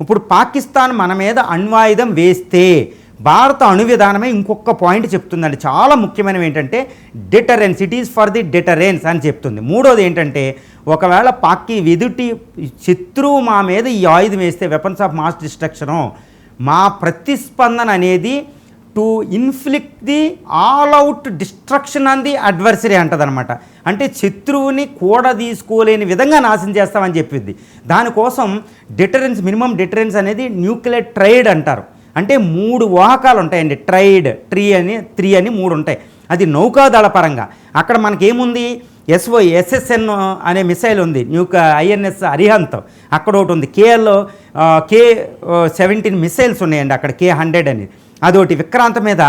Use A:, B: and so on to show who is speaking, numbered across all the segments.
A: ఇప్పుడు పాకిస్తాన్ మన మీద అణ్వాయుధం వేస్తే భారత అణు విధానమే ఇంకొక పాయింట్ చెప్తుందండి, చాలా ముఖ్యమైనవి ఏంటంటే deterrence, it is for the deterrence అని చెప్తుంది. మూడోది ఏంటంటే ఒకవేళ ఎదుటి శత్రువు మా మీద ఈ ఆయుధం వేస్తే వెపన్స్ ఆఫ్ మాస్ డిస్ట్రక్షను, మా ప్రతిస్పందన అనేది to inflict the all out destruction on the adversary అంటదనమాట. అంటే శత్రువుని కూడా తీసుకోలేని విధంగా నాశనం చేస్తామని చెప్పింది. దానికోసం డిటరెన్స్, మినిమం డిటరెన్స్ అనేది న్యూక్లియర్ ట్రైడ్ అంటారు. అంటే 3 వాహకాలు ఉంటాయండి, ట్రైడ్, 3 అని 3 ఉంటాయి. అది నౌకాదళ పరంగా. అక్కడ మనకేముంది, SSN అనే మిసైల్ ఉంది, INS అరిహంత్ అక్కడ ఒకటి ఉంది, K-17 మిసైల్స్ ఉన్నాయండి అక్కడ, K-100 అని అదొకటి. విక్రాంత మీద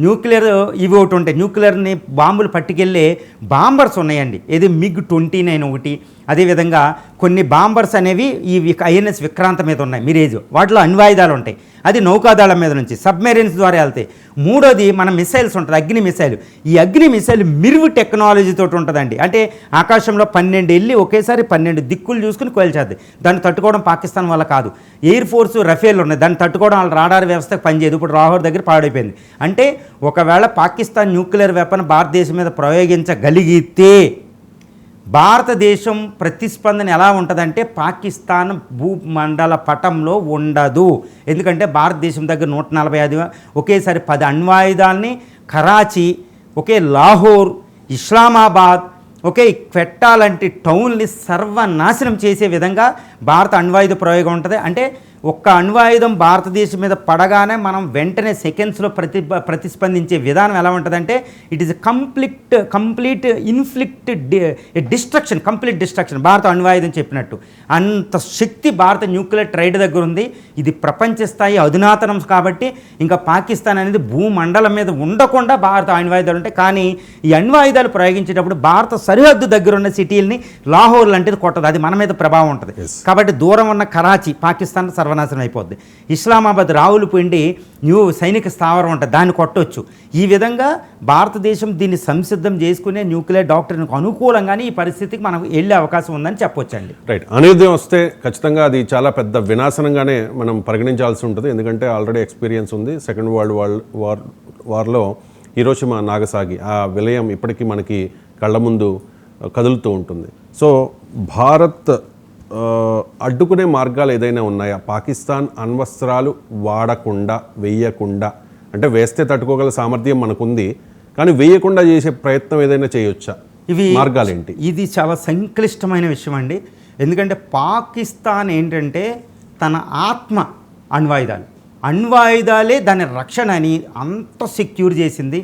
A: న్యూక్లియర్ ఇవి ఒకటి ఉంటాయి, న్యూక్లియర్ని బాంబులు పట్టుకెళ్ళే బాంబర్స్ ఉన్నాయండి, ఇది MiG-29 ఒకటి. అదేవిధంగా కొన్ని బాంబర్స్ అనేవి ఈ INS విక్రాంత మీద ఉన్నాయి, మిరేజ్, వాటిలో అణ్వాయుధాలు ఉంటాయి. అది నౌకాదళం మీద నుంచి సబ్మెరీన్స్ ద్వారా వెళ్తాయి. మూడోది మన మిసైల్స్ ఉంటుంది, అగ్ని మిసైల్. ఈ అగ్ని మిసైల్ మిరువు టెక్నాలజీతో ఉంటుందండి. అంటే ఆకాశంలో 12 వెళ్ళి ఒకేసారి 12 దిక్కులు చూసుకుని కోల్చేద్ది. దాన్ని తట్టుకోవడం పాకిస్తాన్ వల్ల కాదు. ఎయిర్ ఫోర్స్ రఫేల్ ఉన్నాయి, దాన్ని తట్టుకోవడం వాళ్ళ రాడార్ వ్యవస్థకు పనిచేయదు. ఇప్పుడు లాహోర్ దగ్గర పాడైపోయింది. అంటే ఒకవేళ పాకిస్తాన్ న్యూక్లియర్ వెపన్ భారతదేశం మీద ప్రయోగించగలిగితే భారతదేశం ప్రతిస్పందన ఎలా ఉంటుందంటే పాకిస్తాన్ భూమండల పటంలో ఉండదు. ఎందుకంటే భారతదేశం దగ్గర 145 ఒకేసారి 10 అణ్వాయుధాలని కరాచీ, లాహోర్, ఇస్లామాబాద్, క్వెట్టా లాంటి టౌన్ని సర్వనాశనం చేసే విధంగా భారత అణ్వాయుధ ప్రయోగం ఉంటుంది. అంటే ఒక్క అణ్వాయుధం భారతదేశం మీద పడగానే మనం వెంటనే సెకండ్స్లో ప్రతిస్పందించే విధానం ఎలా ఉంటుందంటే it is complete inflict destruction, complete destruction. భారత అణ్వాయుధం చెప్పినట్టు అంత శక్తి భారత న్యూక్లియర్ ట్రైడ్ దగ్గర ఉంది. ఇది ప్రపంచ స్థాయి అధునాతనం కాబట్టి ఇంకా పాకిస్తాన్ అనేది భూమండలం మీద ఉండకుండా భారత అణ్వాయుధాలు ఉంటాయి. కానీ ఈ అణ్వాయుధాలు ప్రయోగించేటప్పుడు భారత సరిహద్దు దగ్గర ఉన్న సిటీలని లాహోర్ లాంటిది కొట్టదు, అది మన మీద ప్రభావం ఉంటుంది. కాబట్టి దూరం ఉన్న కరాచీ పాకిస్తాన్ సర్వనాశనం అయిపోద్ది. ఇస్లామాబాద్ రావులపిండి సైనిక స్థావరం ఉంటుంది, దాన్ని కొట్టవచ్చు. ఈ విధంగా భారతదేశం దీన్ని సంసిద్ధం చేసుకునే న్యూక్లియర్ డాక్టర్కి అనుకూలంగానే ఈ పరిస్థితికి మనకు వెళ్ళే అవకాశం ఉందని చెప్పొచ్చండి.
B: రైట్. అణుయుద్ధం వస్తే ఖచ్చితంగా అది చాలా పెద్ద వినాశనంగానే మనం పరిగణించాల్సి ఉంటుంది. ఎందుకంటే ఆల్రెడీ ఎక్స్పీరియన్స్ ఉంది. సెకండ్ వరల్డ్ వార్లో హిరోషిమా, నాగసాకి ఆ విలయం ఇప్పటికీ మనకి కళ్ళ ముందు కదులుతూ ఉంటుంది. సో భారత్ అడ్డుకునే మార్గాలు ఏదైనా ఉన్నాయా? పాకిస్తాన్ అణ్వస్త్రాలు వాడకుండా, వేయకుండా, అంటే వేస్తే తట్టుకోగల సామర్థ్యం మనకుంది, కానీ వేయకుండా చేసే ప్రయత్నం ఏదైనా చేయొచ్చా? ఇవి మార్గాలు ఏంటి?
A: ఇది చాలా సంక్లిష్టమైన విషయం అండి. ఎందుకంటే పాకిస్తాన్ ఏంటంటే తన ఆత్మ అణ్వాయుధాలే దాని రక్షణ అని అంత సెక్యూర్ చేసింది.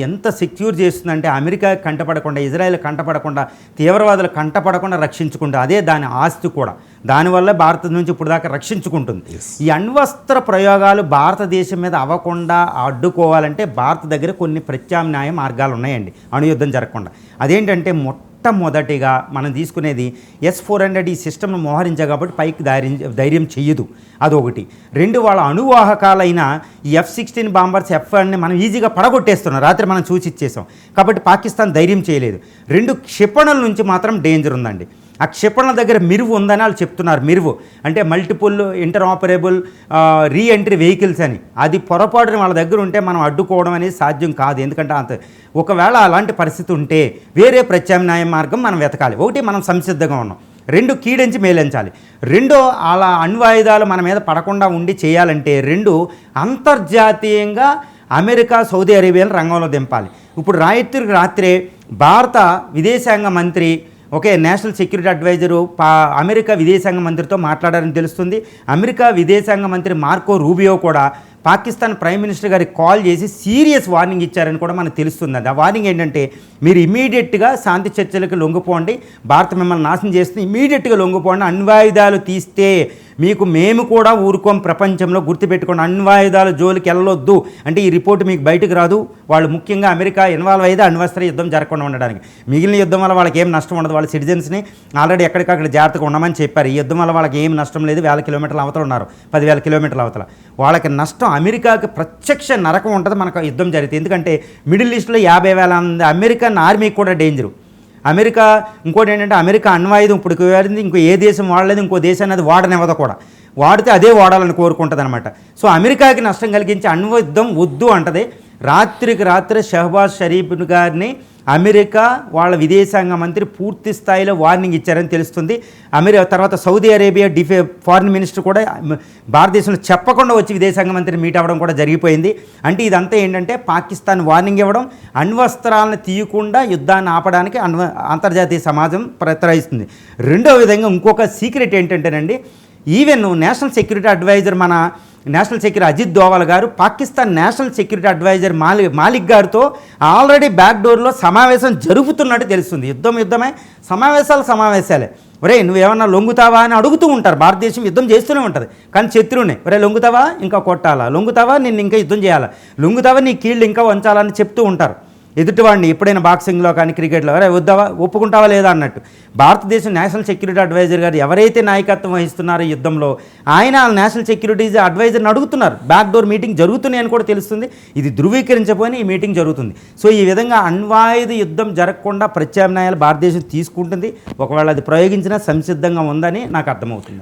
A: ఎంత సెక్యూర్ చేస్తుందంటే అమెరికా కంటపడకుండా, ఇజ్రాయెల్ కంటపడకుండా, తీవ్రవాదులు కంటపడకుండా రక్షించుకుంటుంది. అదే దాని ఆస్తి కూడా. దానివల్ల భారత నుంచి ఇప్పుడు దాకా రక్షించుకుంటుంది. ఈ అణ్వస్త్ర ప్రయోగాలు భారతదేశం మీద అవ్వకుండా అడ్డుకోవాలంటే భారత దగ్గర కొన్ని ప్రత్యామ్నాయ మార్గాలు ఉన్నాయండి అణుయుద్ధం జరగకుండా. అదేంటంటే మొట్టమొదటిగా మనం తీసుకునేది S-400 ఈ సిస్టమ్ను మోహరించా కాబట్టి పైకి ధైర్యం చెయ్యదు, అదొకటి. 2 వాళ్ళ అణువాహకాలైన ఈ F-16 బాంబర్స్ F-1ని మనం ఈజీగా పడగొట్టేస్తున్నాం, రాత్రి మనం చూసి ఇచ్చేసాం కాబట్టి పాకిస్తాన్ ధైర్యం చేయలేదు. 2 క్షిపణుల నుంచి మాత్రం డేంజర్ ఉందండి. ఆ క్షిపణుల దగ్గర మిరువు ఉందని వాళ్ళు చెప్తున్నారు. మిరువు అంటే మల్టిపుల్ ఇంటర్ఆపరేబుల్ రీఎంట్రీ వెహికల్స్ అని. అది పొరపాటున వాళ్ళ దగ్గర ఉంటే మనం అడ్డుకోవడం అనేది సాధ్యం కాదు. ఎందుకంటే ఒకవేళ అలాంటి పరిస్థితి ఉంటే వేరే ప్రత్యామ్నాయ మార్గం మనం వెతకాలి. ఒకటి, మనం సంసిద్ధంగా ఉన్నాం. 2, కీడించి మేలించాలి. 2, అలా అణ్వాయుధాలు మన మీద పడకుండా ఉండి చేయాలంటే 2, అంతర్జాతీయంగా అమెరికా, సౌదీ అరేబియాను రంగంలో దింపాలి. ఇప్పుడు రాత్రే భారత విదేశాంగ మంత్రి నేషనల్ సెక్యూరిటీ అడ్వైజరు అమెరికా విదేశాంగ మంత్రితో మాట్లాడారని తెలుస్తుంది. అమెరికా విదేశాంగ మంత్రి మార్కో రూబియో కూడా పాకిస్తాన్ ప్రైమ్ మినిస్టర్ గారికి కాల్ చేసి సీరియస్ వార్నింగ్ ఇచ్చారని కూడా మనకు తెలుస్తుందండి. ఆ వార్నింగ్ ఏంటంటే మీరు ఇమీడియట్గా శాంతి చర్చలకు లొంగిపోండి, భారత్ మిమ్మల్ని నాశనం చేస్తుంది, ఇమీడియట్గా లొంగిపోండి, అణ్వాయుధాలు తీస్తే మేము కూడా ఊరుకోం, ప్రపంచంలో గుర్తుపెట్టుకోండి, అణ్వాయుధాల జోలికి వెళ్ళొద్దు అంటే ఈ రిపోర్ట్ మీకు బయటకు రాదు. వాళ్ళు ముఖ్యంగా అమెరికా ఇన్వాల్వ్ అయితే అణ్వస్త్ర యుద్ధం జరగకుండా ఉండడానికి. మిగిలిన యుద్ధం వల్ల వాళ్ళకి ఏం నష్టం ఉండదు. వాళ్ళ సిటిజన్స్ని ఆల్రెడీ ఎక్కడికక్కడ జాగ్రత్తగా ఉండమని చెప్పారు. ఈ యుద్ధం వల్ల వాళ్ళకి ఏం నష్టం లేదు. 1000 కిలోమీటర్ల అవతల ఉన్నారు, 10,000 కిలోమీటర్ల అవతల. వాళ్ళకి నష్టం అమెరికాకి ప్రత్యక్ష నరకం ఉంటుంది మనకు యుద్ధం జరిగితే. ఎందుకంటే మిడిల్ ఈస్ట్లో 50,000 అమెరికన్ ఆర్మీకి కూడా డేంజరు. అమెరికా ఇంకోటి ఏంటంటే అమెరికా అణ్వాయుధం ఇప్పుడు వాడింది, ఇంకో ఏ దేశం వాడలేదు, ఇంకో దేశాన్ని అది వాడనివ్వదు కూడా. వాడితే అదే వాడాలని కోరుకుంటుంది అనమాట. సో అమెరికాకి నష్టం కలిగించే అణ్వయుద్ధం వద్దు అంటది. రాత్రికి రాత్రి షహబాజ్ షరీఫ్ గారిని అమెరికా వాళ్ళ విదేశాంగ మంత్రి పూర్తి స్థాయిలో వార్నింగ్ ఇచ్చారని తెలుస్తుంది. తర్వాత సౌదీ అరేబియా ఫారిన్ మినిస్టర్ కూడా భారతదేశంలో చెప్పకుండా వచ్చి విదేశాంగ మంత్రిని మీట్ అవ్వడం కూడా జరిగిపోయింది. అంటే ఇదంతా ఏంటంటే పాకిస్తాన్ వార్నింగ్ ఇవ్వడం, అణ్వస్త్రాలను తీయకుండా యుద్ధాన్ని ఆపడానికి అంతర్జాతీయ సమాజం ప్రయత్నిస్తుంది. రెండో విధంగా ఇంకొక సీక్రెట్ ఏంటంటేనండి, ఈవెన్ నేషనల్ సెక్యూరిటీ అడ్వైజర్ మన నేషనల్ సెక్యూరిటీ అజిత్ దోవల్ గారు Pakistan national security adviser Malik గారితో ఆల్రెడీ బ్యాక్ డోర్లో సమావేశం జరుగుతున్నట్టు తెలుస్తుంది. యుద్ధమే, సమావేశాలే. ఒరే నువ్వేమన్నా లొంగుతావా అని అడుగుతూ ఉంటారు. భారతదేశం యుద్ధం చేస్తూనే ఉంటుంది, కానీ శత్రువునే ఒరే లొంగుతావా ఇంకా కొట్టాలా, లొంగుతావా నిన్ను ఇంకా యుద్ధం చేయాలా, లొంగుతావా నీ కీళ్ళు ఇంకా వంచాలని చెప్తూ ఉంటారు ఎదుటివాడిని. ఎప్పుడైనా బాక్సింగ్లో కానీ క్రికెట్లో అరే వద్దావా ఒప్పుకుంటావా లేదా అన్నట్టు. భారతదేశం నేషనల్ సెక్యూరిటీ అడ్వైజర్ గారు ఎవరైతే నాయకత్వం వహిస్తున్నారో యుద్ధంలో, ఆయన నేషనల్ సెక్యూరిటీ అడ్వైజర్ని అడుగుతున్నారు. బ్యాక్ డోర్ మీటింగ్ జరుగుతున్నాయి అని కూడా తెలుస్తుంది. ఇది ధృవీకరించబోయిన ఈ మీటింగ్ జరుగుతుంది. సో ఈ విధంగా అణ్వాయుధ యుద్ధం జరగకుండా ప్రత్యామ్నాయాలు భారతదేశం తీసుకుంటుంది. ఒకవేళ అది ప్రయోగించినా సంసిద్ధంగా ఉందని నాకు అర్థమవుతుంది.